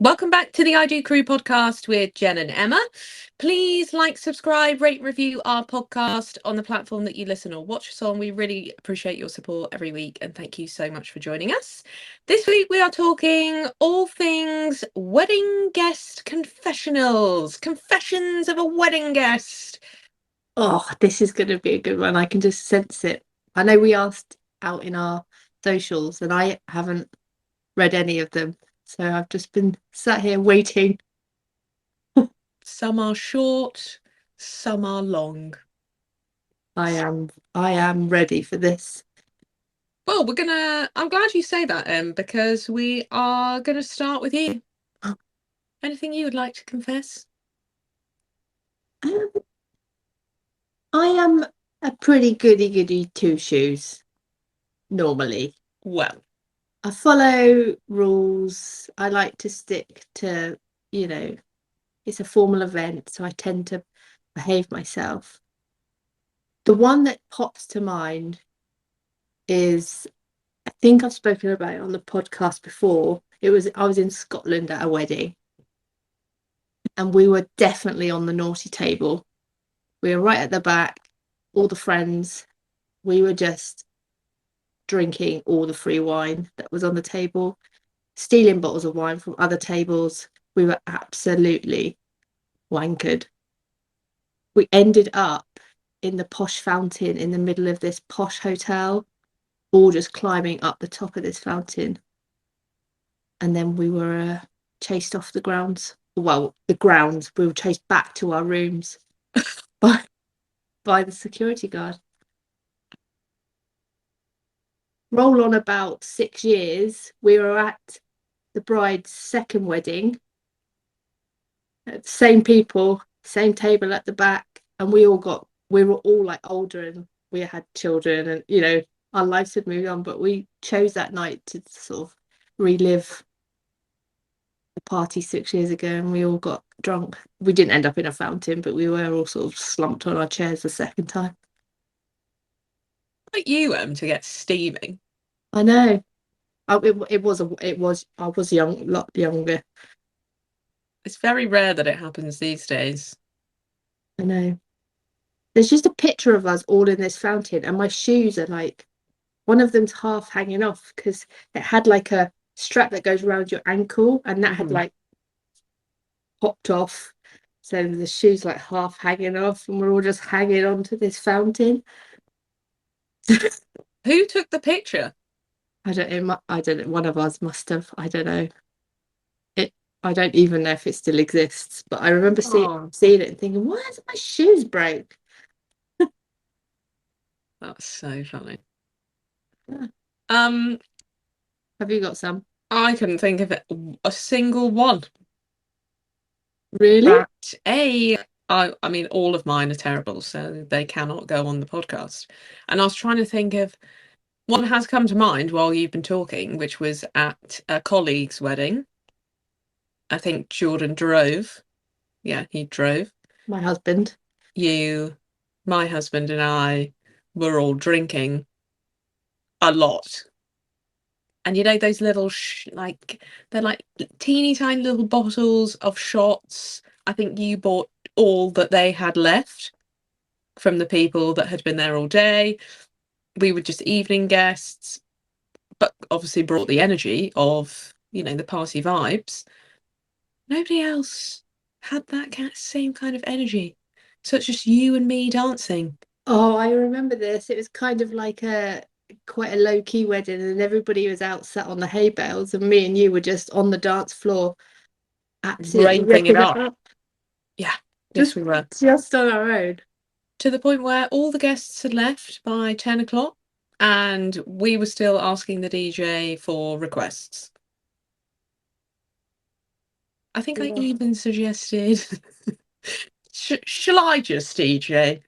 Welcome back to the I Do Crew podcast with Jen and Emma. Please like, subscribe, rate, review our podcast on the platform that you listen or watch us on. We really appreciate your support every week and thank you so much for joining us. This week we are talking all things wedding guest confessionals, confessions of a wedding guest. Oh, this is going to be a good one. I can just sense it. I know we asked out in our socials and I haven't read any of them. So I've just been sat here waiting. Some are short, some are long. I am ready for this. Well, I'm glad you say that, because we are gonna start with you. Anything you would like to confess? Um, I am a pretty goody two shoes normally. Well, I follow rules. I like to stick to, it's a formal event, so I tend to behave myself. The one that pops to mind is, I think I've spoken about it on the podcast before. I was in Scotland at a wedding and we were definitely on the naughty table. We were right at the back, all the friends. We were just drinking all the free wine that was on the table, stealing bottles of wine from other tables. We were absolutely wankered. We ended up in the posh fountain in the middle of this posh hotel, all just climbing up the top of this fountain. And then we were chased off the grounds. Well, the grounds. We were chased back to our rooms by the security guard. Roll on about 6 years. We were at the bride's second wedding. Same people, same table at the back, and we were all like older and we had children, and our lives had moved on, but we chose that night to sort of relive the party 6 years ago, and we all got drunk. We didn't end up in a fountain, but we were all sort of slumped on our chairs the second time. like you, to get steaming. I know. I was young, a lot younger. It's very rare that it happens these days. I know. There's just a picture of us all in this fountain, and my shoes are like, one of them's half hanging off because it had like a strap that goes around your ankle, and that had like popped off. So the shoes like half hanging off, and we're all just hanging onto this fountain. Who took the picture? I don't know. One of us must have. I don't know. I don't even know if it still exists, but I remember seeing it and thinking, why is my shoes broke? That's so funny. Yeah. Um, Have you got some? I couldn't think of a single one. Really? I mean, all of mine are terrible, so they cannot go on the podcast. And I was trying to think of one has come to mind while you've been talking, which was at a colleague's wedding. I think Jordan drove. Yeah, he drove. My husband. My husband and I were all drinking a lot. And those little, they're like teeny tiny little bottles of shots. I think you bought all that they had left from the people that had been there all day. We were just evening guests, but obviously brought the energy of, the party vibes. Nobody else had that same kind of energy. So it's just you and me dancing. Oh, I remember this. It was kind of like quite a low-key wedding, and everybody was out sat on the hay bales, and me and you were just on the dance floor, absolutely Raving it ripping it up. up. Yeah, yes, we were. Just on our own. To the point where all the guests had left by 10 o'clock, and we were still asking the DJ for requests. I think I even suggested, shall I just DJ?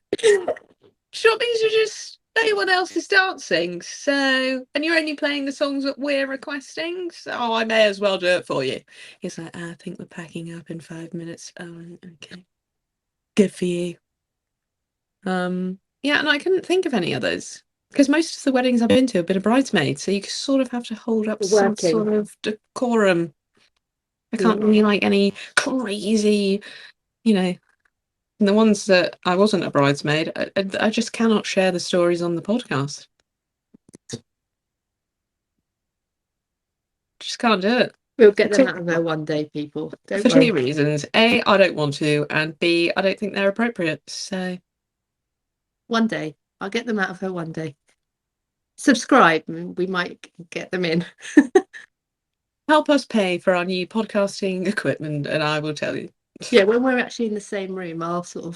Shall me to just, anyone else is dancing, so, and you're only playing the songs that we're requesting, so I may as well do it for you. He's like, I think we're packing up in 5 minutes. Oh, okay. Good for you. Yeah, and I couldn't think of any others. Because most of the weddings I've been to have been a bridesmaid, so you sort of have to hold up some sort of decorum. I Yeah. can't really like any crazy, you know, and the ones that I wasn't a bridesmaid, I just cannot share the stories on the podcast. Just can't do it. We'll get For them two, out of there one day, people. Don't for two worry. reasons. A, I don't want to, and B, I don't think they're appropriate. So One day. I'll get them out of her one day. Subscribe and we might get them in. help us pay for our new podcasting equipment, and I will tell you. Yeah, when we're actually in the same room, I'll threaten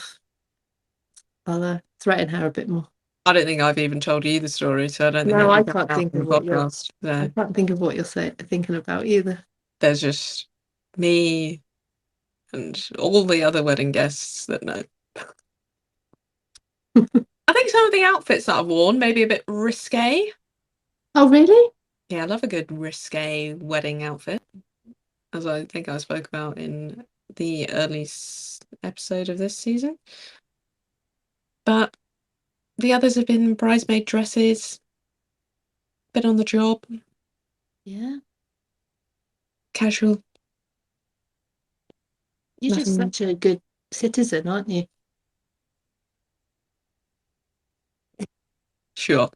her a bit more. I don't think I've even told you the story, so I don't think No, it'll I be coming can't out think on of the what you're podcast. I So can't think of what you're thinking about either. there's just me and all the other wedding guests that know. I think some of the outfits that I've worn maybe a bit risque. Oh, really? Yeah, I love a good risque wedding outfit, as I think I spoke about in the early episode of this season. But the others have been bridesmaid dresses, been on the job, Yeah. casual, You're just nothing. such a good citizen, aren't you? Sure.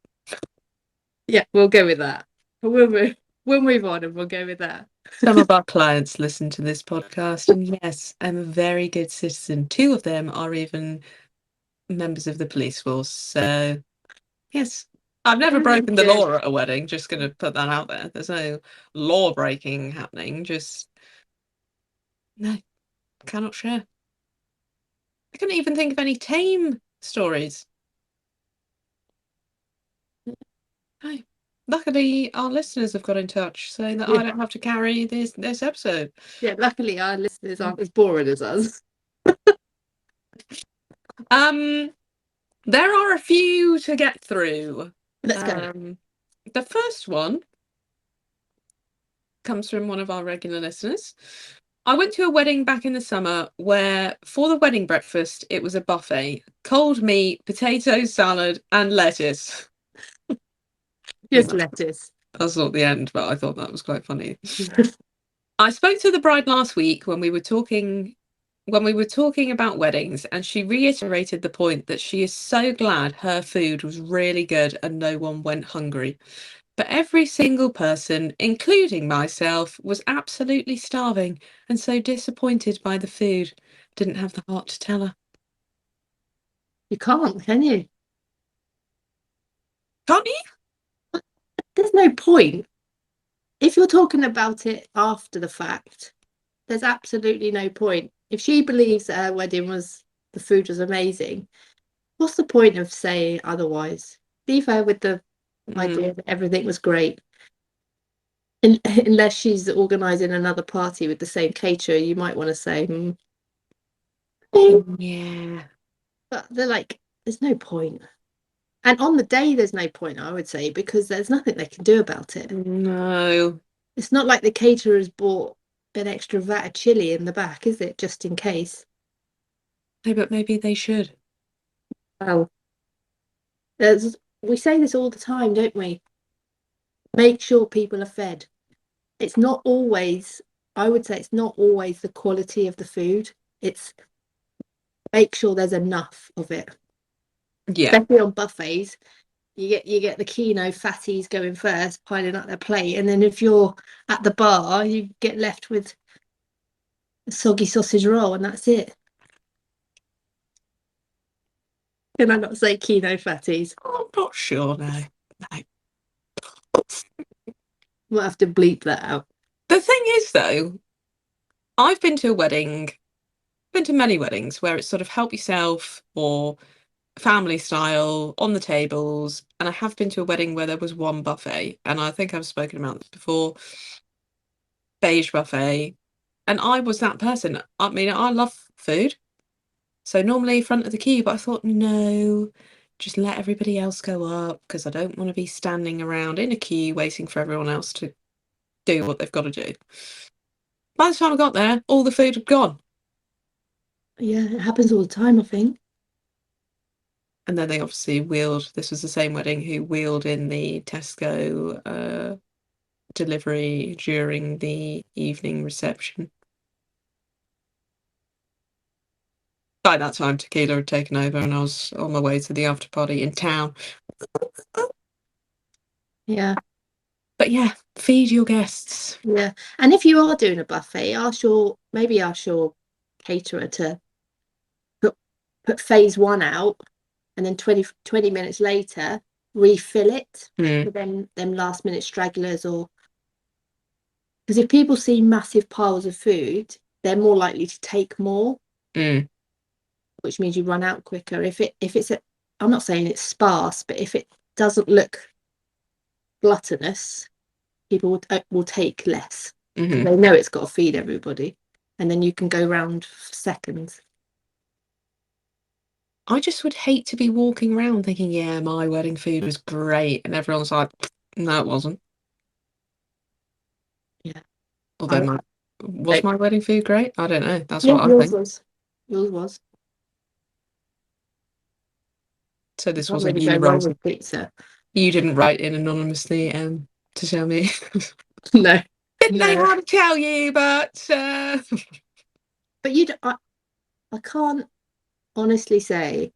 Yeah, we'll go with that. We'll move on and we'll go with that. Some of our clients listen to this podcast, and yes, I'm a very good citizen. Two of them are even members of the police force. So, yes, I've never Very broken the good. law at a wedding. Just going to put that out there. There's no law breaking happening. Just, no, cannot share. I couldn't even think of any tame stories. No. Luckily, our listeners have got in touch so that Yeah. I don't have to carry this episode. Yeah, luckily our listeners aren't as boring as us. Um, there are a few to get through. Let's go. Um, the first one comes from one of our regular listeners. I went to a wedding back in the summer where, for the wedding breakfast, it was a buffet: cold meat, potato salad, and lettuce. I mean, Just lettuce. that's not the end, but I thought that was quite funny. I spoke to the bride last week when we were talking about weddings, and she reiterated the point that she is so glad her food was really good and no one went hungry. But every single person, including myself, was absolutely starving and so disappointed by the food. Didn't have the heart to tell her. You can't, can you? Can't you? There's no point. If you're talking about it after the fact, there's absolutely no point. If she believes that her wedding was the food was amazing, what's the point of saying otherwise? Leave her with the idea that everything was great. Unless she's organising another party with the same caterer, you might want to say, Yeah. but they're like, there's no point. And on the day, there's no point, I would say, because there's nothing they can do about it. No. It's not like the caterer's bought an extra vat of chili in the back, is it? Just in case. No, but maybe they should. Well, we say this all the time, don't we? Make sure people are fed. It's not always, I would say, it's not always the quality of the food. It's make sure there's enough of it. Yeah. Especially on buffets, you get the kino fatties going first, piling up their plate, and then if you're at the bar, you get left with a soggy sausage roll, and that's it. Can I not say kino fatties? I'm not sure now. No. We'll have to bleep that out. The thing is, though, I've been to a wedding, been to many weddings where it's sort of help yourself or family style on the tables. And I have been to a wedding where there was one buffet. And I think I've spoken about this before, beige buffet. And I was that person. I mean, I love food. So normally front of the queue, but I thought, no, just let everybody else go up because I don't want to be standing around in a queue waiting for everyone else to do what they've got to do. By the time I got there, all the food had gone. Yeah, it happens all the time, I think. And then they obviously wheeled, this was the same wedding, who wheeled in the Tesco delivery during the evening reception. By that time, tequila had taken over, and I was on my way to the after party in town. Yeah. But yeah, feed your guests. Yeah. And if you are doing a buffet, ask your caterer to put phase one out, and then 20 minutes later refill it Mm, for them last minute stragglers. Or because if people see massive piles of food, they're more likely to take more, mm, which means you run out quicker. If it's I'm not saying it's sparse, but if it doesn't look gluttonous, people will take less because hmm. they know it's got to feed everybody, and then you can go round for seconds. I just would hate to be walking around thinking, yeah, my wedding food was great, and everyone's like, no, it wasn't. Yeah. Although I, my was I my wedding food great? I don't know. That's Yeah, what I think. yours was. So You this can't wasn't really you go wrong writing. with pizza. You didn't write in anonymously to tell me. No, Didn't know no. how to tell you, but But I can't honestly say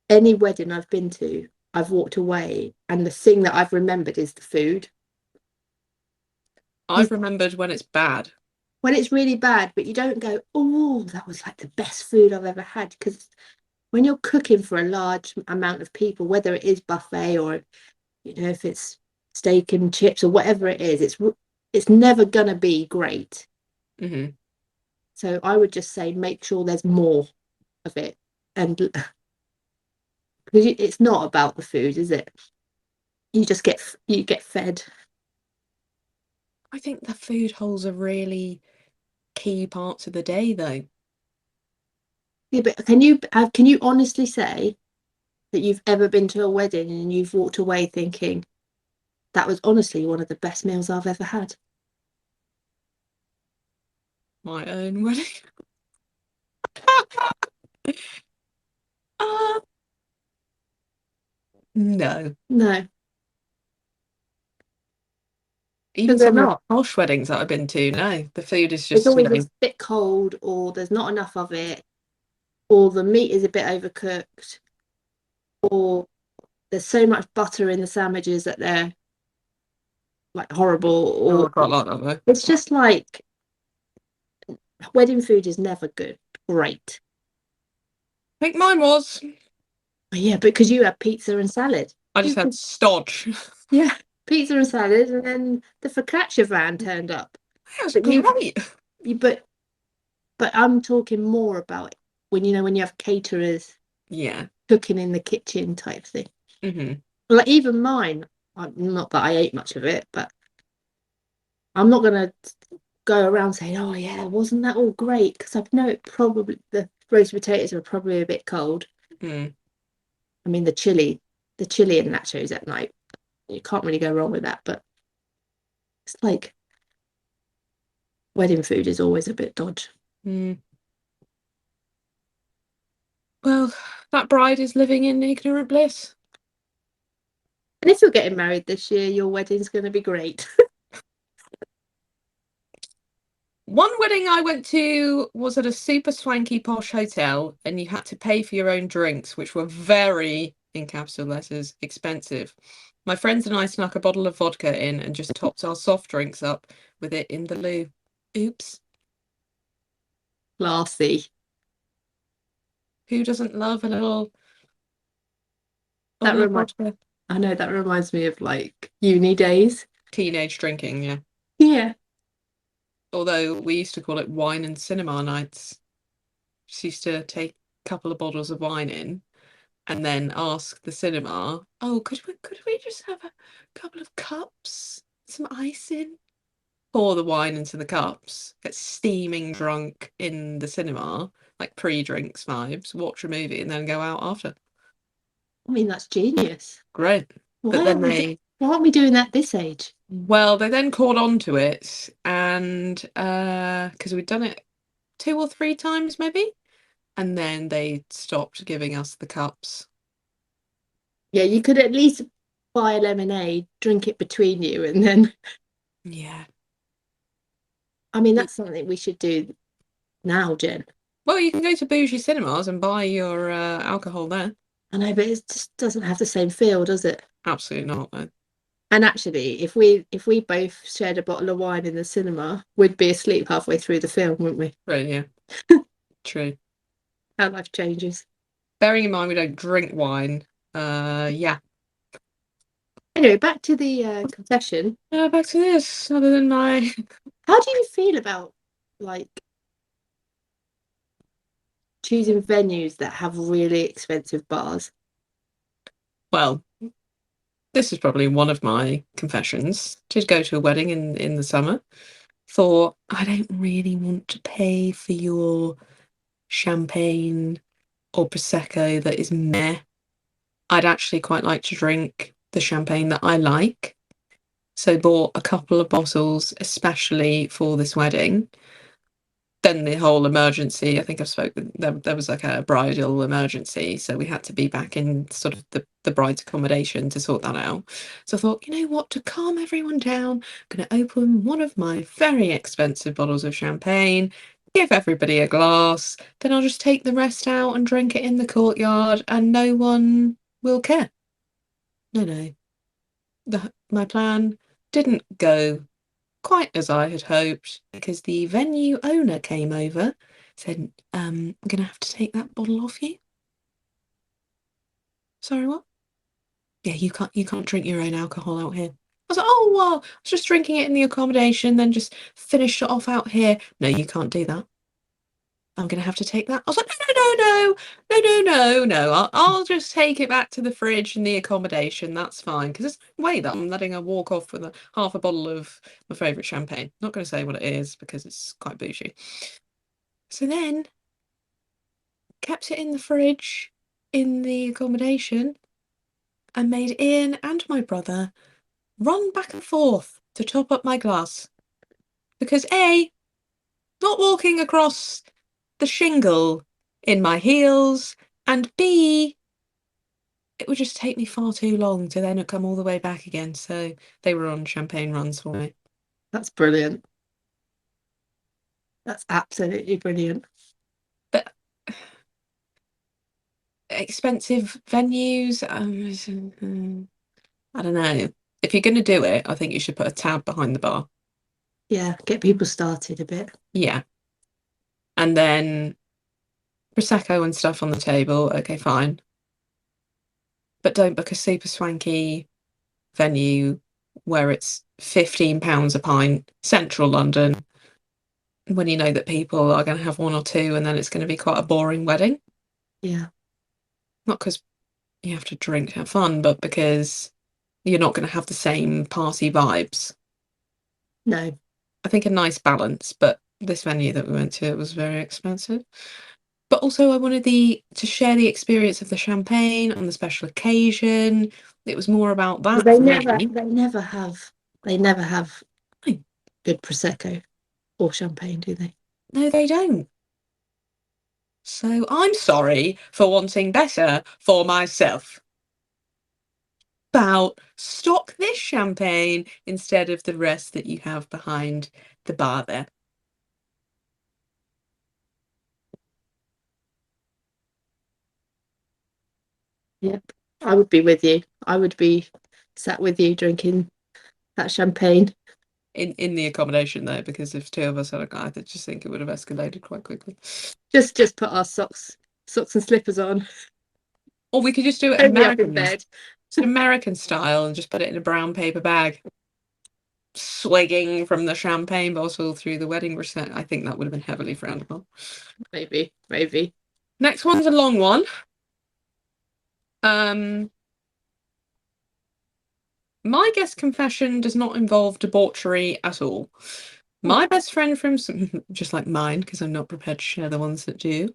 any wedding I've been to, I've walked away, and the thing that I've remembered is the food. You, I've remembered when it's bad. when it's really bad, but you don't go, oh, that was like the best food I've ever had. Because when you're cooking for a large amount of people, whether it is buffet or if it's steak and chips or whatever it is, it's never gonna be great. Hmm. So I would just say make sure there's more of it, and because it's not about the food, is it? You get fed. I think the food holds a really key part of the day, though. Yeah, but can you honestly say that you've ever been to a wedding and you've walked away thinking that was honestly one of the best meals I've ever had? My own wedding. uh, no. No, Even because they're some of the not. posh weddings that I've been to, no. The food is It's just, always a bit cold, or there's not enough of it, or the meat is a bit overcooked, or there's so much butter in the sandwiches that they're like horrible, oh, or I quite like that though. it's just like wedding food is never good. Great. I think mine was. Yeah, because you had pizza and salad. I just had stodge. Yeah, pizza and salad, and then the focaccia van turned up. That was But great. you but I'm talking more about when you have caterers Yeah. cooking in the kitchen type thing. Hmm. Like even mine, not that I ate much of it, but I'm not gonna go around saying, "Oh yeah, wasn't that all great?" Because I know it probably the roast potatoes were probably a bit cold. Mm. I mean, the chili and nachos at night, you can't really go wrong with that. But it's like wedding food is always a bit dodge. Mm. Well, that bride is living in ignorant bliss. And if you're getting married this year, your wedding's going to be great. One wedding I went to was at a super swanky posh hotel, and you had to pay for your own drinks, which were very, in capital letters, expensive. My friends and I snuck a bottle of vodka in and just topped our soft drinks up with it in the loo. Oops. Classy. Who doesn't love a little That bottle of remind vodka? I know that reminds me of like uni days. Teenage drinking, yeah. Yeah. Although we used to call it wine and cinema nights. Just used to take a couple of bottles of wine in and then ask the cinema, "Oh, could we just have a couple of cups, some ice in?" Pour the wine into the cups, get steaming drunk in the cinema, like pre-drinks vibes, watch a movie, and then go out after. I mean, that's genius. Great. But Why then aren't we why aren't we doing that this age? well, they then caught on to it, and because we'd done it two or three times maybe, and then they stopped giving us the cups. Yeah, you could at least buy a lemonade, drink it between you, and then Yeah. I mean that's something we should do now, Jen. Well, you can go to bougie cinemas and buy your alcohol there. I know, but it just doesn't have the same feel, does it? Absolutely not, though. And actually, if we both shared a bottle of wine in the cinema, we'd be asleep halfway through the film, wouldn't we? But yeah, true. How life changes. Bearing in mind we don't drink wine. Yeah. Anyway, back to the confession. Back to this. Other than my, How do you feel about like choosing venues that have really expensive bars? well, this is probably one of my confessions. Did go to a wedding in the summer. Thought I don't really want to pay for your champagne or prosecco that is meh. I'd actually quite like to drink the champagne that I like. So bought a couple of bottles, especially for this wedding. Then the whole emergency, I think I've spoken, there was like a bridal emergency. So we had to be back in sort of the bride's accommodation to sort that out. So I thought, you know what, to calm everyone down, I'm going to open one of my very expensive bottles of champagne, give everybody a glass, then I'll just take the rest out and drink it in the courtyard and no one will care. No, no. My plan didn't go quite as I had hoped because the venue owner came over, said, I'm gonna have to take that bottle off you. Sorry, what? Yeah, you can't drink your own alcohol out here. I was like, oh well, I was just drinking it in the accommodation, then just finished it off out here. No, you can't do that. I'm gonna have to take that. I was like, no, no, no, no, no, no, no, no. I'll just take it back to the fridge in the accommodation. That's fine. Because there's no way that I'm letting her walk off with half a bottle of my favourite champagne. Not going to say what it is because it's quite bougie. So then kept it in the fridge in the accommodation and made Ian and my brother run back and forth to top up my glass. Because A, not walking across the shingle in my heels, and B, it would just take me far too long to then come all the way back again. So they were on champagne runs for me. That's brilliant. That's absolutely brilliant. But expensive venues, I don't know. If you're going to do it, I think you should put a tab behind the bar. Yeah, get people started a bit. Yeah. And then Prosecco and stuff on the table. Okay, fine. But don't book a super swanky venue where it's £15 a pint, central London, when you know that people are going to have one or two and then it's going to be quite a boring wedding. Yeah. Not because you have to drink to have fun, but because you're not going to have the same party vibes. No. I think a nice balance, but this venue that we went to, it was very expensive. But also I wanted the to share the experience of the champagne on the special occasion. It was more about But that they for never me. they never have good prosecco or champagne, do they? No, they don't. So I'm sorry for wanting better for myself. About stock this champagne instead of the rest that you have behind the bar there. Yep. I would be with you. I would be sat with you drinking that champagne. In the accommodation though, because if two of us had a guy, I just think it would have escalated quite quickly. Just put our socks and slippers on. Or we could just do it Only up in American, bed. just American style and just put it in a brown paper bag, swigging from the champagne bottle through the wedding reception. I think that would have been heavily frowned upon. Maybe, maybe. Next one's a long one. Um, my guest confession does not involve debauchery at all. My best friend from just like mine, because I'm not prepared to share the ones that do.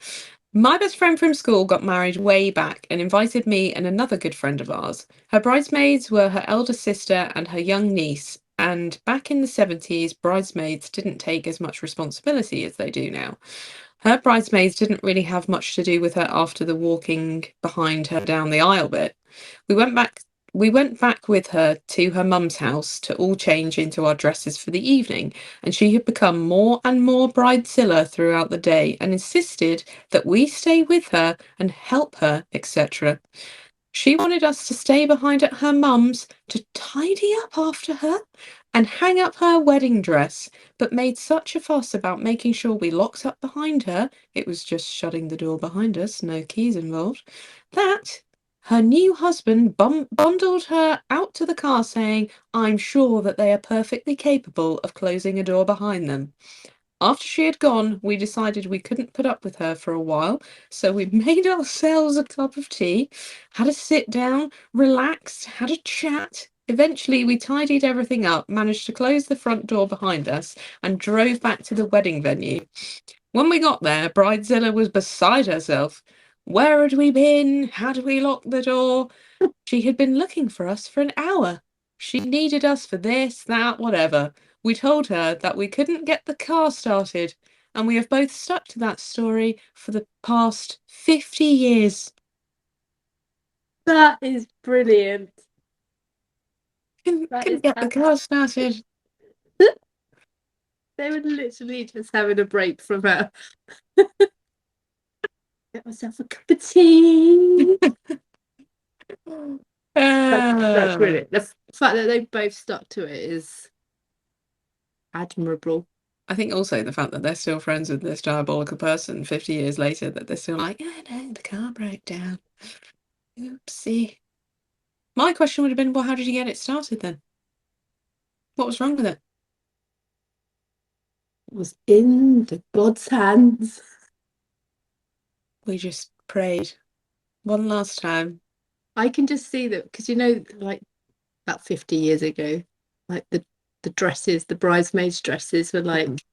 My best friend from school got married way back and invited me and another good friend of ours. Her bridesmaids were her elder sister and her young niece. And back in the 70s, bridesmaids didn't take as much responsibility as they do now. Her bridesmaids didn't really have much to do with her after the walking behind her down the aisle bit. We went back we went back with her to her mum's house to all change into our dresses for the evening, and she had become more and more bridezilla throughout the day and insisted that we stay with her and help her, etc. She wanted us to stay behind at her mum's to tidy up after her and hang up her wedding dress, but made such a fuss about making sure we locked up behind her, it was just shutting the door behind us, no keys involved, that her new husband bundled her out to the car saying, I'm sure that they are perfectly capable of closing a door behind them. After she had gone, we decided we couldn't put up with her for a while, so we made ourselves a cup of tea, had a sit down, relaxed, had a chat. Eventually, we tidied everything up, managed to close the front door behind us, and drove back to the wedding venue. When we got there, Bridezilla was beside herself. Where had we been? How did we lock the door? She had been looking for us for an hour. She needed us for this, that, whatever. We told her that we couldn't get the car started, and we have both stuck to that story for the past 50 years. That is brilliant. Couldn't, That couldn't is get the car started. they were literally just having a break from her. Get myself a cup of tea. That's Uh, brilliant. The fact that they both stuck to it is admirable. I think also the fact that they're still friends with this diabolical person 50 years later, that they're still like, oh no, the car broke down. Oopsie. My question would have been, well, how did you get it started then? What was wrong with it? It was in the God's hands. We just prayed one last time. I can just see that because like about 50 years ago, like the dresses, the bridesmaids' dresses were Mhm. like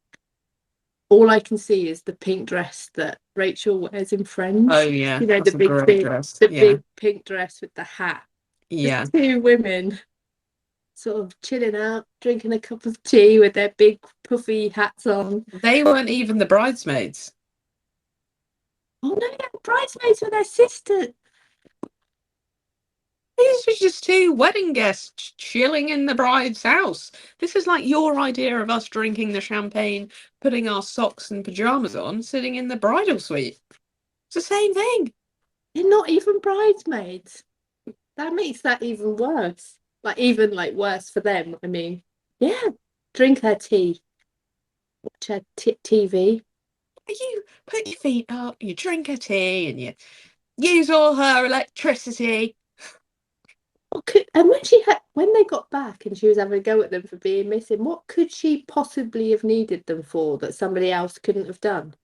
all I can see is the pink dress that Rachel wears in Oh Friends. yeah, You know, that's a great dress. the Yeah, big pink dress with the hat. Just yeah. two women sort of chilling out, drinking a cup of tea with their big puffy hats on. They weren't even the bridesmaids. Oh no, yeah, bridesmaids with their sister. These were just two wedding guests chilling in the bride's house. This is like your idea of us drinking the champagne, putting our socks and pajamas on, sitting in the bridal suite. It's the same thing. They're not even bridesmaids. That makes that even worse. Like even like worse for them. I mean, yeah, drink her tea, watch her TV. You put your feet up, you drink a tea, and you use all her electricity. And when they got back and she was having a go at them for being missing, what could she possibly have needed them for that somebody else couldn't have done?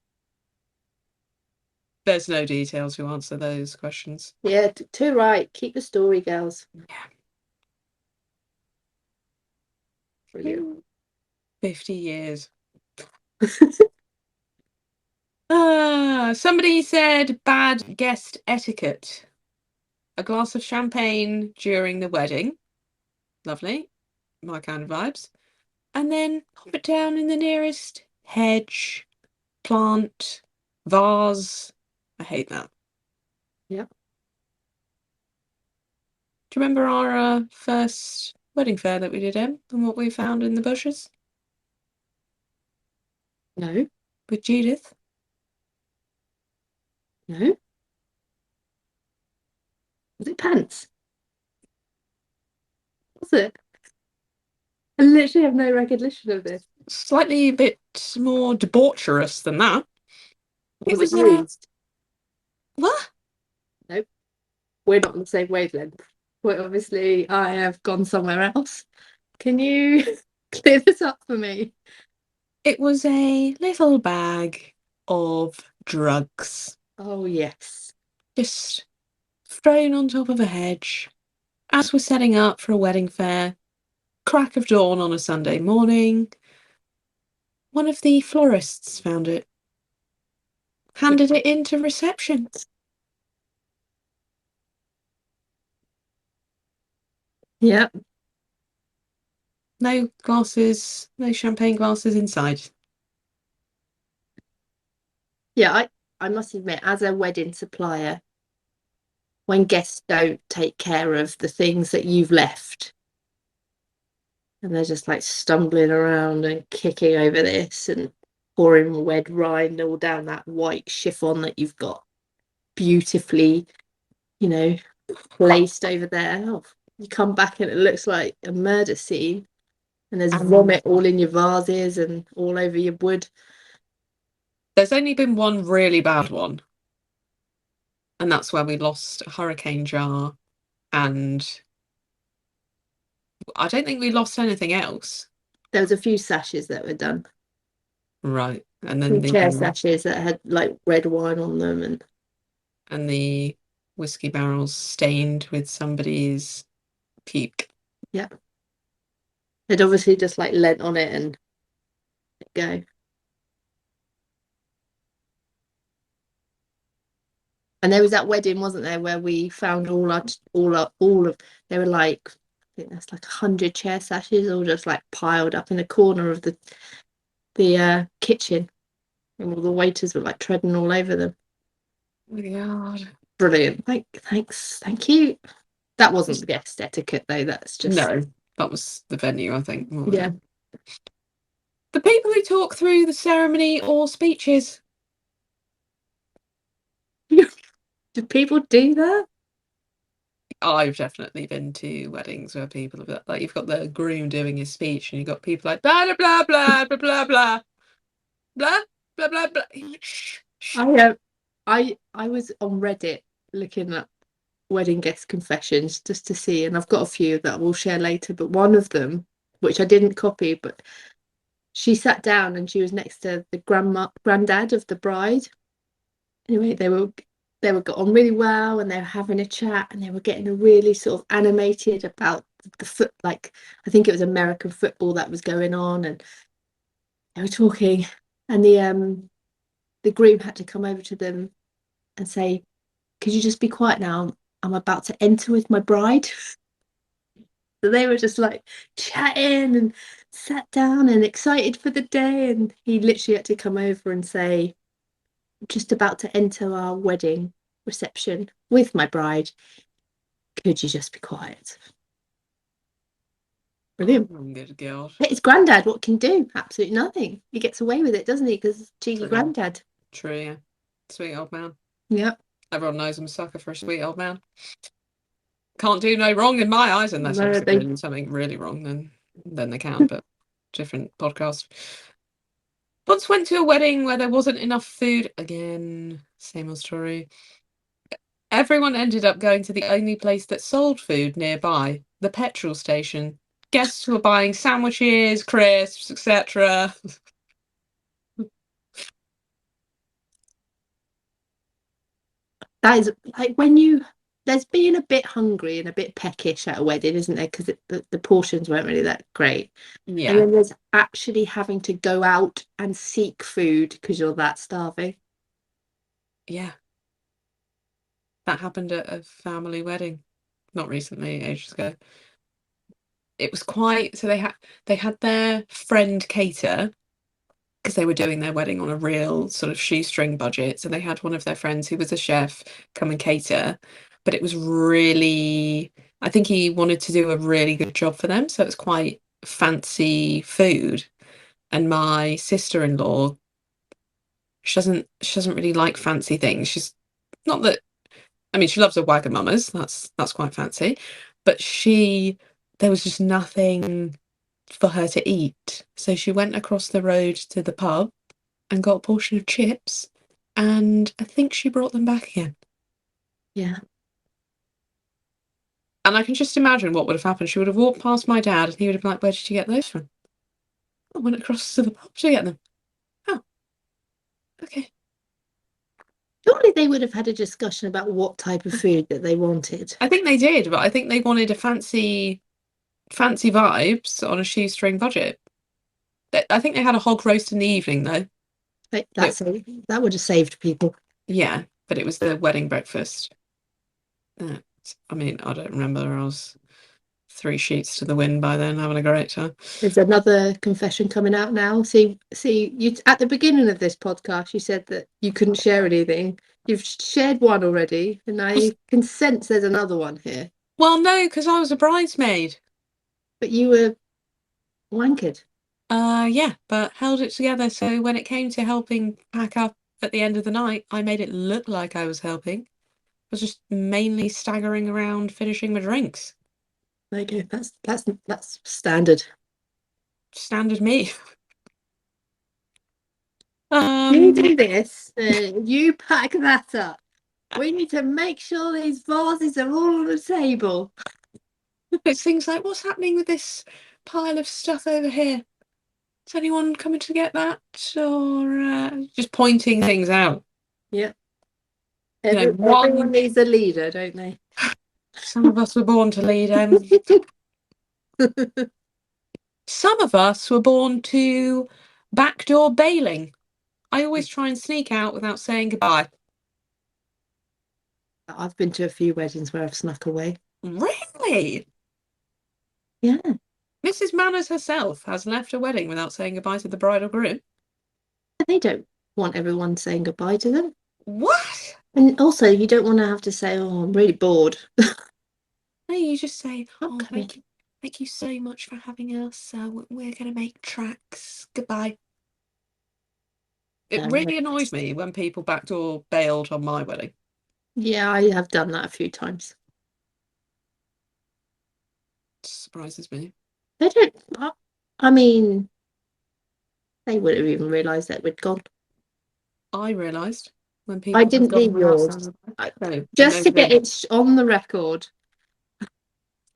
There's no details to answer those questions. Yeah, too right. Keep the story, girls. Brilliant. Yeah. 50 years. Somebody said bad guest etiquette. A glass of champagne during the wedding. Lovely. My kind of vibes. And then pop it down in the nearest hedge, plant, vase. I hate that. Yeah. Do you remember our first wedding fair that we did, Em, and what we found in the bushes No, with Judith? no. Was it pants? Was it? I literally have no recognition of this. Slightly a bit more debaucherous than that. It Was it was used? what? Nope. We're not on the same wavelength. But obviously, I have gone somewhere else. Can you clear this up for me? It was a little bag of drugs, Oh, yes. just thrown on top of a hedge as we're setting up for a wedding fair. Crack of dawn on a Sunday morning. One of the florists found it, handed it into reception. Yeah. No glasses, no champagne glasses inside. Yeah, I must admit, as a wedding supplier, when guests don't take care of the things that you've left, and they're just like stumbling around and kicking over this and pouring red wine all down that white chiffon that you've got beautifully, you know, placed over there. Oh, you come back and it looks like a murder scene, and there's And vomit all in your vases and all over your wood. there's only been one really bad one, and that's where we lost a hurricane jar, and I don't think we lost anything else. There was a few sashes that were done, Right. And then some chair the sashes that had like red wine on them, and the whiskey barrels stained with somebody's puke. yeah, they'd obviously just like leant on it and let go. And there was that wedding, wasn't there, where we found all of there were like I think that's like 100 chair sashes all just like piled up in the corner of the kitchen, and all the waiters were like treading all over them. Oh my God. Brilliant. Thank you. That wasn't the guest etiquette though. That's just No, that was the venue, I think, more than yeah. it. The people who talk through the ceremony or speeches. Do people do that? I've definitely been to weddings where people have like you've got the groom doing his speech and you've got people like blah blah blah blah blah blah blah blah blah blah blah. Shh, shh. I was on Reddit looking at wedding guest confessions just to see, and I've got a few that we'll share later, but one of them, which I didn't copy, but she sat down and she was next to the granddad of the bride. Anyway, they were got on really well and they were having a chat and they were getting really sort of animated about the foot, like I think it was American football that was going on, and they were talking, and the groom had to come over to them and say, could you just be quiet now? I'm about to enter with my bride. So they were just like chatting and sat down and excited for the day. And he literally had to come over and say, just about to enter our wedding reception with my bride. Could you just be quiet? Oh, Brilliant. good God. It's granddad. What can he do? Absolutely nothing. He gets away with it, doesn't he? Because it's cheeky True. granddad. True, yeah. Sweet old man. Yep. Everyone knows I'm a sucker for a sweet old man. Can't do no wrong in my eyes, unless No, obviously they're they doing something really wrong, then they can, but different podcast. Once went to a wedding where there wasn't enough food. Again, same old story. Everyone ended up going to the only place that sold food nearby, the petrol station. Guests were buying sandwiches, crisps, etc. that is like when you there's being a bit hungry and a bit peckish at a wedding, isn't there? Because the portions weren't really that great. And Yeah, then there's actually having to go out and seek food because you're that starving. yeah. That happened at a family wedding. Not recently, ages ago. It was quite so they had their friend cater because they were doing their wedding on a real sort of shoestring budget. So they had one of their friends who was a chef come and cater, but it was really, I think he wanted to do a really good job for them. So it was quite fancy food. And my sister-in-law, she doesn't really like fancy things. She's not that, I mean, she loves her Wagamamas. That's quite fancy, but there was just nothing for her to eat. So she went across the road to the pub and got a portion of chips, and I think she brought them back again. Yeah. And I can just imagine what would have happened. She would have walked past my dad, and he would have been like, "Where did you get those from?" I went across to the pub to get them. Oh, okay. Surely they would have had a discussion about what type of food that they wanted. I think they did, but I think they wanted a fancy vibes on a shoestring budget. I think they had a hog roast in the evening though. Like, But that would have saved people. yeah, but it was the wedding breakfast. I mean, I don't remember. I was three sheets to the wind by then, having a great time. There's another confession coming out now. See, you at the beginning of this podcast, you said that you couldn't share anything. You've shared one already, and I can sense there's another one here. Well, no, because I was a bridesmaid. But you were wankered. Yeah, but held it together. So when it came to helping pack up at the end of the night, I made it look like I was helping. I was just mainly staggering around finishing my drinks. There you go. That's standard. Standard me. You Um, do this, you pack that up. We need to make sure these vases are all on the table. it's things like, what's happening with this pile of stuff over here? Is anyone coming to get that? Or just pointing things out? Yeah. You know, Everyone one, needs a leader, don't they? some of us were born to lead. Some of us were born to backdoor bailing. I always try and sneak out without saying goodbye. I've been to a few weddings where I've snuck away. Really? Yeah, Mrs. Manners herself has left a wedding without saying goodbye to the bride or groom. they don't want everyone saying goodbye to them. What? And also, you don't want to have to say, "Oh, I'm really bored." No, you just say, I'm "Oh, coming. thank you so much for having us. We're going to make tracks. Goodbye." It No. really annoys me when people backdoor bailed on my wedding. Yeah, I have done that a few times. It surprises me. They don't. I mean, they would have even realised that we'd gone. I realised when I people had didn't gone leave without yours. saying goodbye. No, and Just no, to they get didn't. it on the record,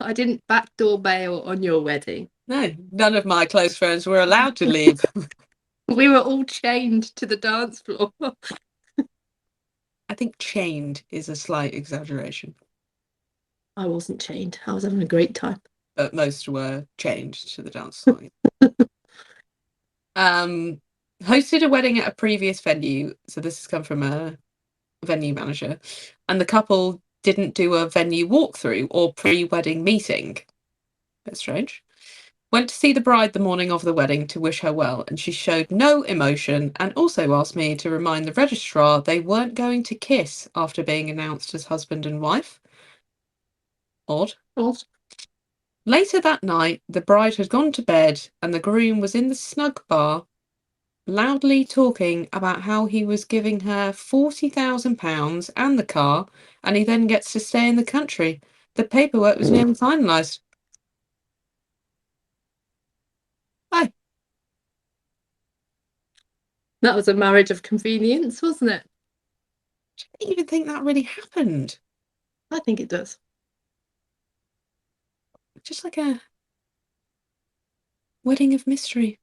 I didn't backdoor bail on your wedding. No, none of my close friends were allowed to leave. We were all chained to the dance floor. I think chained is a slight exaggeration, I wasn't chained. I was having a great time. but most were chained to the dance floor. Um, hosted a wedding at a previous venue, so this has come from a venue manager, and the couple didn't do a venue walkthrough or pre-wedding meeting. Bit strange. Went to see the bride the morning of the wedding to wish her well, and she showed no emotion and also asked me to remind the registrar they weren't going to kiss after being announced as husband and wife. Odd. Oh, Later that night, the bride had gone to bed and the groom was in the snug bar, loudly talking about how he was giving her £40,000 and the car, and he then gets to stay in the country. The paperwork was nearly finalised. I that was a marriage of convenience, wasn't it? didn't even think that really happened. I think it does. Just like a wedding of mystery.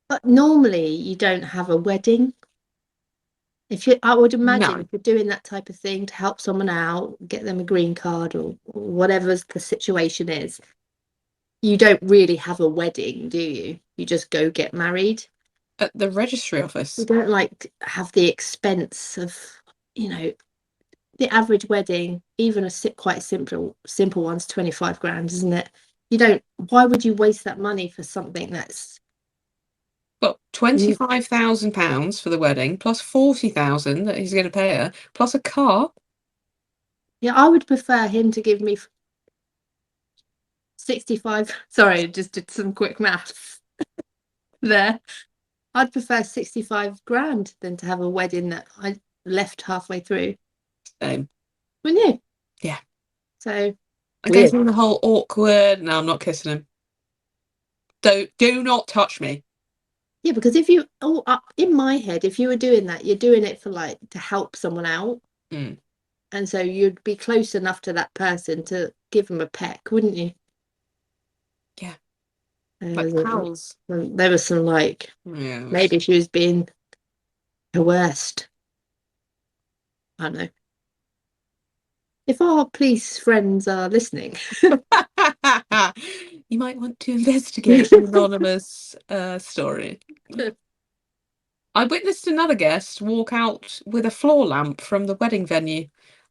But normally you don't have a wedding. If you, I would imagine No, if you're doing that type of thing to help someone out, get them a green card or whatever the situation is, you don't really have a wedding, do you? You just go get married. at the registry You office. don't like have the expense of, you know, the average wedding, even quite simple one's 25 grand, isn't it? You don't, why would you waste that money for something that's Got £25,000 for the wedding, plus 40,000 that he's going to pay her, plus a car. yeah, I would prefer him to give me 65. Sorry, just did some quick maths there. I'd prefer 65 grand than to have a wedding that I left halfway through. Um, Wouldn't you? yeah, So I go weird. through the whole awkward. No, I'm not kissing him. Do not touch me. Yeah, because if you, oh, in my head, if you were doing that, you're doing it for like to help someone out. Mm, And so you'd be close enough to that person to give them a peck, wouldn't you? yeah, There like was, pals. there was some like, Yeah, maybe she was being coerced. I don't know. If our police friends are listening, you might want to investigate an anonymous story. I witnessed another guest walk out with a floor lamp from the wedding venue.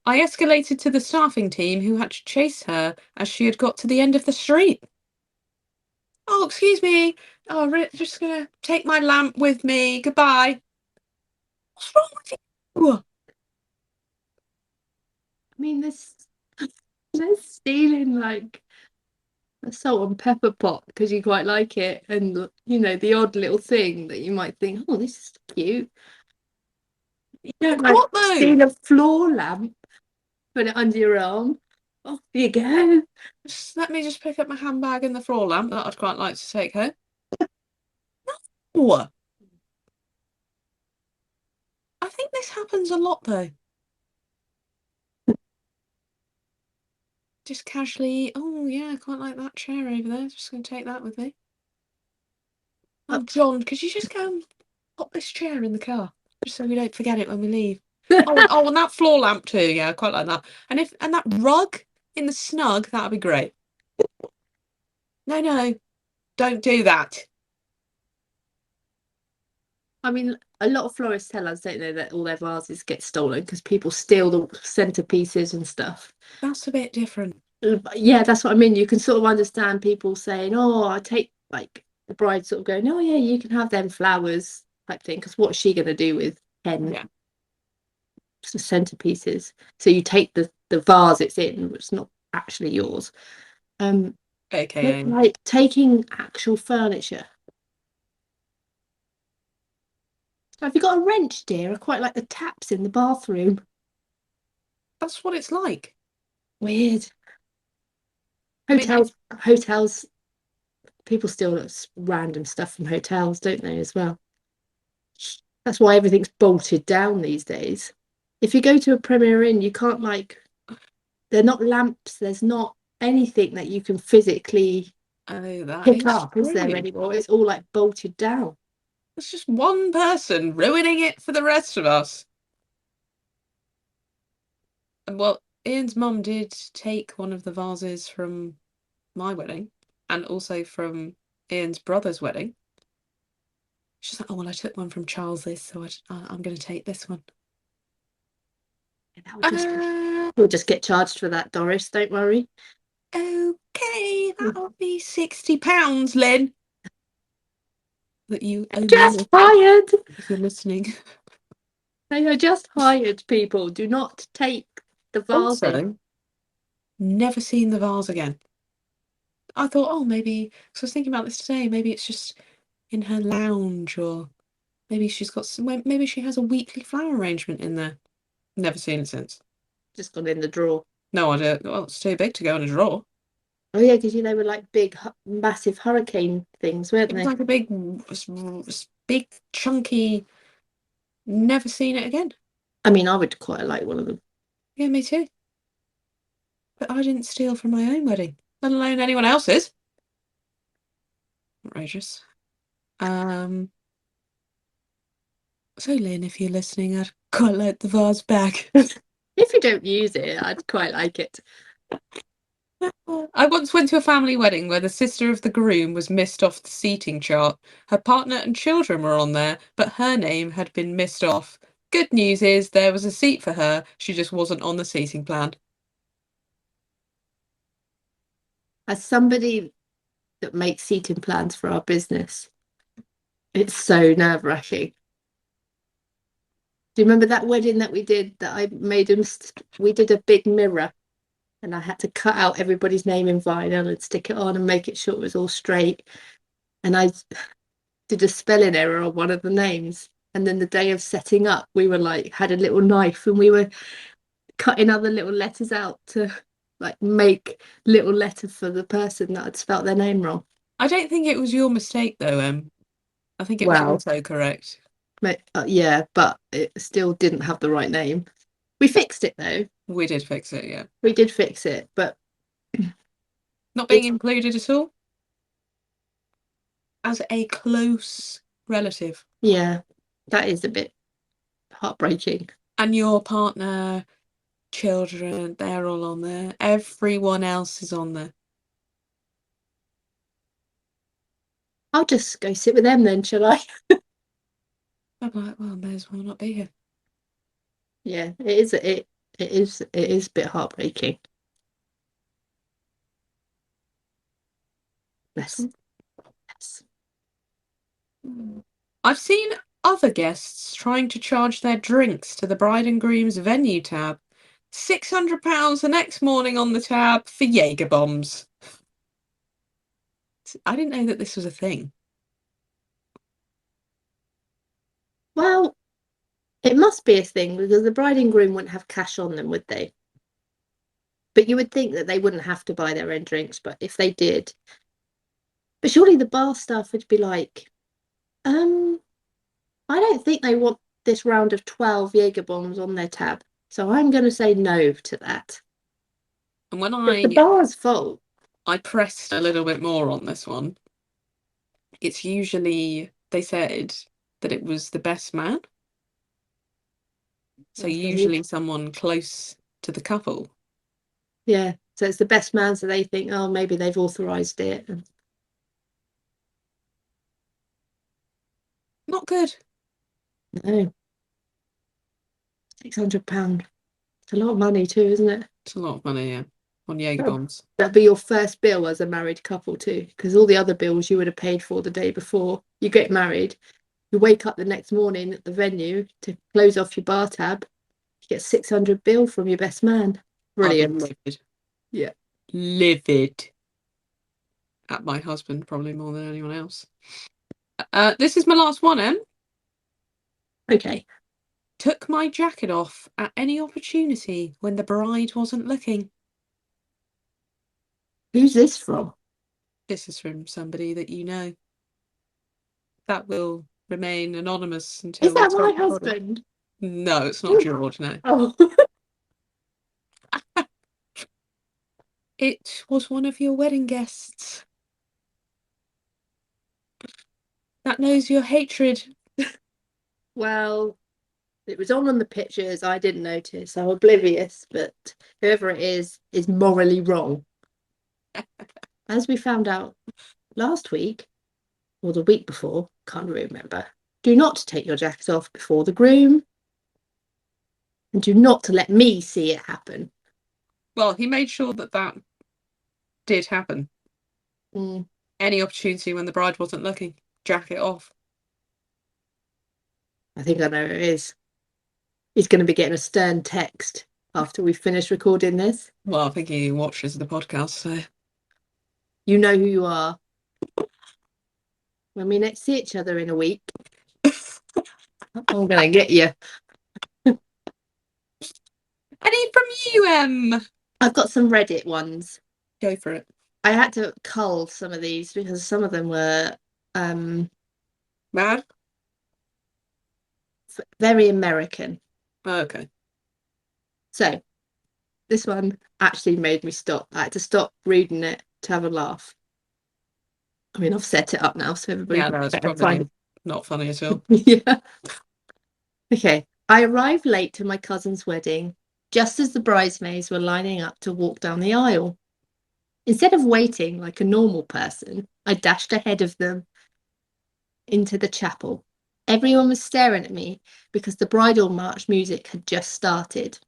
I escalated to the staffing team who had to chase her as she had got to the end of the street. Oh, excuse me. Oh, just gonna take my lamp with me. Goodbye. What's wrong with you? I mean, they're stealing like a salt and pepper pot because you quite like it, and the odd little thing that you might think, oh, this is cute. You don't like What though? steal a floor lamp, put it under your arm. Off you go. Just let me just pick up my handbag and the floor lamp that I'd quite like to take home. No. I think this happens a lot though. Just casually, oh yeah, I quite like that chair over there. Just gonna take that with me. Oh, John, could you just go and pop this chair in the car? Just so we don't forget it when we leave. Oh, and that floor lamp too. Yeah, I quite like that. And that rug in the snug, that'd be great. No, no, don't do that. I mean, a lot of florists tell us, don't they, that all their vases get stolen because people steal the centerpieces and stuff. That's a bit different. Yeah, that's what I mean. You can sort of understand people saying, "Oh, I take like the bride sort of going, oh yeah, you can have them flowers type thing," because what's she going to do with 10 Yeah. centerpieces? So you take the vase it's in, which is not actually yours. Um, but AKA. like taking actual furniture. So have you got a wrench, dear? I quite like the taps in the bathroom. That's what it's like. Weird. I mean, Hotels. People steal random stuff from hotels, don't they, as well? That's why everything's bolted down these days. If you go to a Premier Inn, you can't like, they're not lamps, there's not anything that you can physically oh, that pick is up, is there true. anymore? It's all like bolted down. It's just one person ruining it for the rest of us. And well, Ian's mum did take one of the vases from my wedding and also from Ian's brother's wedding. She's like, oh, well, I took one from Charles's, so I'm going to take this one. That Uh, we'll just get charged for that, Doris, don't worry. okay, that'll be £60, Lynn, that you owe Just me hired. if you're listening. They are just hired people. Do not take the vase. Also, never seen the vase again. I thought, oh, maybe, because I was thinking about this today, maybe it's just in her lounge, or maybe she's got some, maybe she has a weekly flower arrangement in there. Never seen it since. Just gone in the drawer. No idea. Well, it's too big to go in a drawer. Oh yeah, because they were like big, massive hurricane things, weren't It was they? like a big, chunky. Never seen it again. I mean, I would quite like one of them. Yeah, me too. But I didn't steal from my own wedding, let alone anyone else's. Outrageous. Um. So, Lynn, if you're listening, I'd quite like the vase back. If you don't use it, I'd quite like it. I once went to a family wedding where the sister of the groom was missed off the seating chart. Her partner and children were on there, but her name had been missed off. Good news is there was a seat for her, she just wasn't on the seating plan. As somebody that makes seating plans for our business, it's so nerve-wracking. Do you remember that wedding that we did that I made him? We did a big mirror and I had to cut out everybody's name in vinyl and stick it on and make it sure it was all straight. And I did a spelling error on one of the names. And then the day of setting up, we were like, had a little knife and we were cutting other little letters out to like make little letter for the person that had spelt their name wrong. I don't think it was your mistake though, I think it was Wow. autocorrect. Yeah, but it still didn't have the right name. We fixed it though. We did fix it, yeah. We did fix it, but Not being it's included at all as a close relative. yeah, that is a bit heartbreaking. And your partner, children, they're all on there. Everyone else is on there. I'll just go sit with them then, shall I? I'm like, well, may as well not be here. Yeah, it is it It is a bit heartbreaking. Yes. Yes. I've seen other guests trying to charge their drinks to the bride and groom's venue tab. £600 the next morning on the tab for Jaeger bombs. I didn't know that this was a thing. Well, it must be a thing because the bride and groom wouldn't have cash on them, would they? But you would think that they wouldn't have to buy their own drinks, but if they did, but surely the bar staff would be like, um, I don't think they want this round of 12 Jaeger bombs on their tab. So I'm going to say no to that. And when It's the bar's fault. I pressed a little bit more on this one, it's usually, they said that it was the best man. So usually someone close to the couple. Yeah. So it's the best man. So they think, oh, maybe they've authorised it. Not good. No. £600. It's a lot of money too, isn't it? It's a lot of money, yeah, on Jaeger bombs. That'd be your first bill as a married couple too, because all the other bills you would have paid for the day before. You get married, you wake up the next morning at the venue to close off your bar tab, you get 600 bill from your best man. Brilliant. Livid. Yeah. Livid. At my husband, probably more than anyone else. This is my last one, Em. Okay. Took my jacket off at any opportunity when the bride wasn't looking. Who's this from? This is from somebody that you know. That will remain anonymous until Is that the my top. husband? No, it's not George, no. Oh. It was one of your wedding guests. That knows your hatred. Well, it was on the pictures. I didn't notice. I'm oblivious, but whoever it is morally wrong. As we found out last week, or the week before, can't remember. Do not take your jacket off before the groom, and do not let me see it happen. Well, he made sure that that did happen. Mm. Any opportunity when the bride wasn't looking, jacket off. I think I know who it is. He's going to be getting a stern text after we finish recording this. Well, I think he watches the podcast, so. You know who you are. When we next see each other in a week, I'm going to get you. Any from you, I've got some Reddit ones. Go for it. I had to cull some of these because some of them were Mad? very American. Oh, okay. So this one actually made me stop. I had to stop reading it to have a laugh. I mean, I've set it up now, so everybody Yeah, no, it's probably not funny at all. Yeah. Okay. I arrived late to my cousin's wedding, just as the bridesmaids were lining up to walk down the aisle. Instead of waiting like a normal person, I dashed ahead of them into the chapel. Everyone was staring at me because the bridal march music had just started.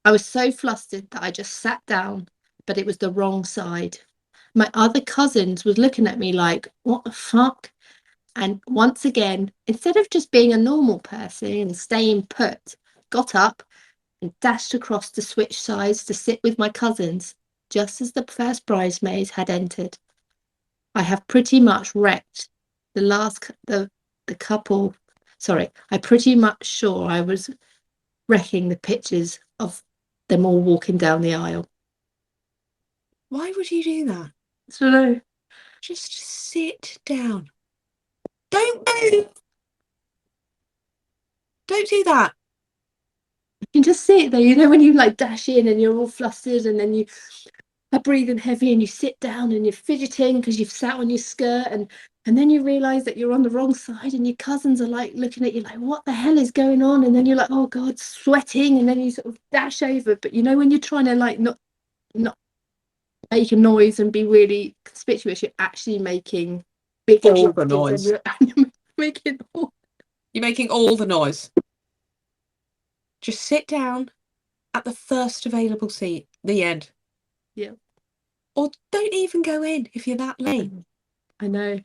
I was so flustered that I just sat down, but it was the wrong side. My other cousins was looking at me like, what the fuck? And once again, instead of just being a normal person and staying put, got up and dashed across to switch sides to sit with my cousins, just as the first bridesmaids had entered. I have pretty much wrecked the couple. Sorry, I'm pretty much sure I was wrecking the pictures of them all walking down the aisle. Why would you do that? So Just sit down. Don't move. Don't do that. you can just sit there, you know, when you like dash in and you're all flustered and then you are breathing heavy and you sit down and you're fidgeting because you've sat on your skirt and then you realise that you're on the wrong side and your cousins are like looking at you like, what the hell is going on? And then you're like, oh God, sweating, and then you sort of dash over. But you know, when you're trying to like not make a noise and be really conspicuous, you're actually making big All the noise. and you're making all... You're making all the noise. Just sit down at the first available seat. The end. Yeah. Or don't even go in if you're that late. I know.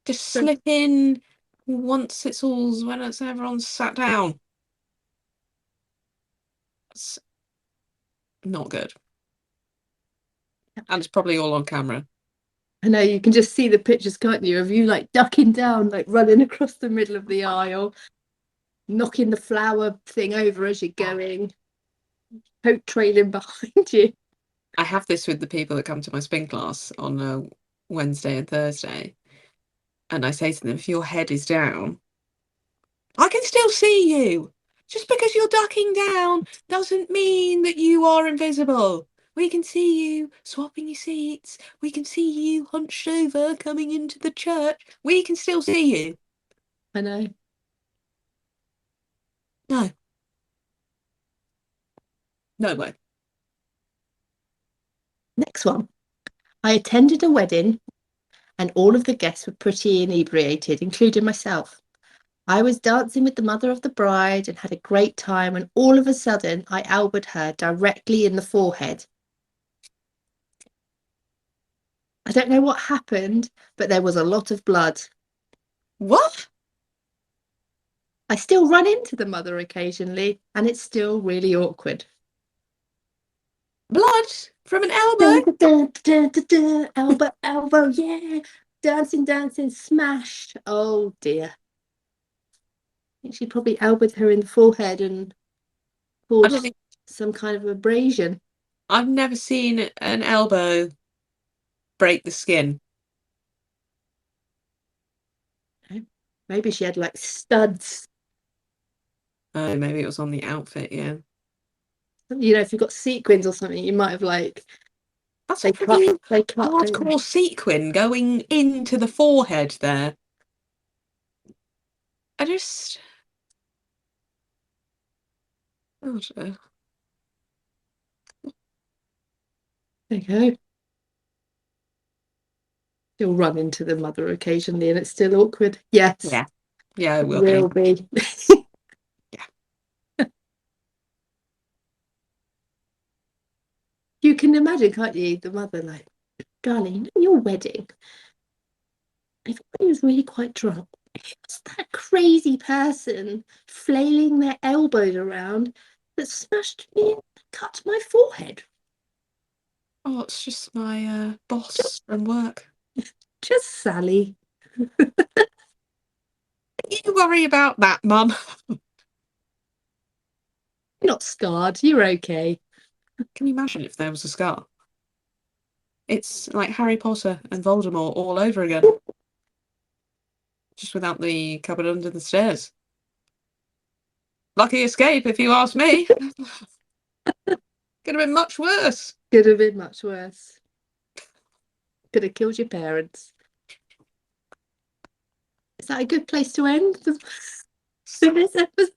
Just So, slip in once when everyone's sat down. It's not good. And it's probably all on camera. I know you can just see the pictures, can't you, of you like ducking down, like running across the middle of the aisle, knocking the flower thing over as you're going, coat trailing behind you. I have this with the people that come to my spin class on a Wednesday and Thursday. And I say to them, if your head is down, I can still see you. Just because you're ducking down doesn't mean that you are invisible. We can see you swapping your seats. We can see you hunched over coming into the church. We can still see you. I know. No. No way. Next one. I attended a wedding and all of the guests were pretty inebriated, including myself. I was dancing with the mother of the bride and had a great time when all of a sudden I elbowed her directly in the forehead. I don't know what happened, but there was a lot of blood. What? I still run into the mother occasionally, and it's still really awkward. Blood from an elbow? Dun, dun, dun, dun, dun, elbow, elbow, yeah. Dancing, dancing, smash. Oh dear. I think she probably elbowed her in the forehead and I don't caused think some kind of abrasion. I've never seen an elbow break the skin. Maybe she had like studs. Oh, maybe it was on the outfit, yeah. You know, if you've got sequins or something, you might have like That's a they cut pretty they cut the hardcore sequin going into the forehead there. I just. Oh, dear. there you go. Still run into the mother occasionally and it's still awkward. Yes, Yeah. Yeah, it it will be. will be. Yeah. You can imagine, can't you? The mother like, darling, you know your wedding. Everybody was really quite drunk. It's that crazy person flailing their elbows around that smashed me and cut my forehead. Oh, it's just my Just, boss from work. just Sally. You worry about that, Mum. You're not scarred. You're okay. Can you imagine if there was a scar? It's like Harry Potter and Voldemort all over again, just without the cupboard under the stairs. Lucky escape, if you ask me. Could have been much worse. Could have been much worse. Could have killed your parents. Is that a good place to end this episode?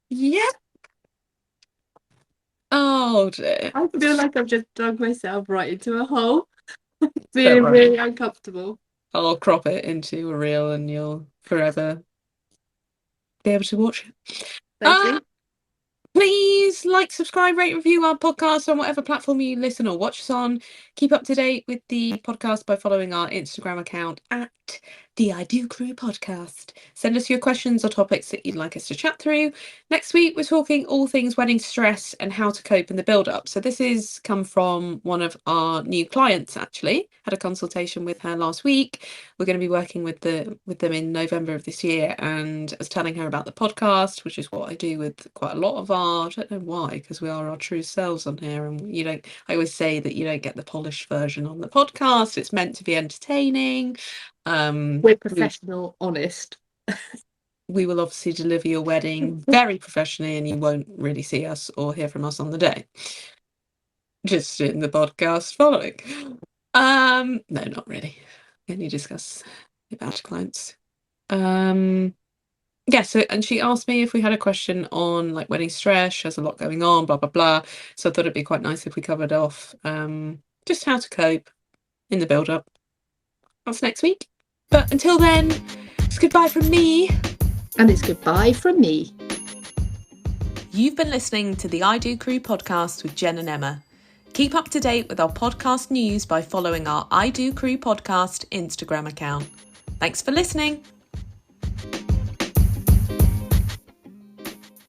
Yeah. Oh dear. I feel like I've just dug myself right into a hole. Don't Feeling worry. really uncomfortable. I'll crop it into a reel and you'll forever be able to watch it. Thank you. Please like, subscribe, rate, review our podcast on whatever platform you listen or watch us on. Keep up to date with the podcast by following our Instagram account at the I Do Crew Podcast. Send us your questions or topics that you'd like us to chat through. Next week, we're talking all things wedding stress and how to cope in the build-up. So this is come from one of our new clients, actually. Had a consultation with her last week. We're going to be working with them in November of this year, and I was telling her about the podcast, which is what I do with quite a lot of I don't know why, because we are our true selves on here, and you don't. I always say that you don't get the polished version on the podcast. It's meant to be entertaining. We're professional, honest. We will obviously deliver your wedding very professionally, and you won't really see us or hear from us on the day. Just in the podcast following. No, not really. Can you discuss about clients? Yeah, so and she asked me if we had a question on like wedding stress. She has a lot going on, blah blah blah. So I thought it'd be quite nice if we covered off just how to cope in the build up. That's next week. But until then, it's goodbye from me. And it's goodbye from me. You've been listening to the I Do Crew podcast with Jen and Emma. Keep up to date with our podcast news by following our I Do Crew podcast Instagram account. Thanks for listening.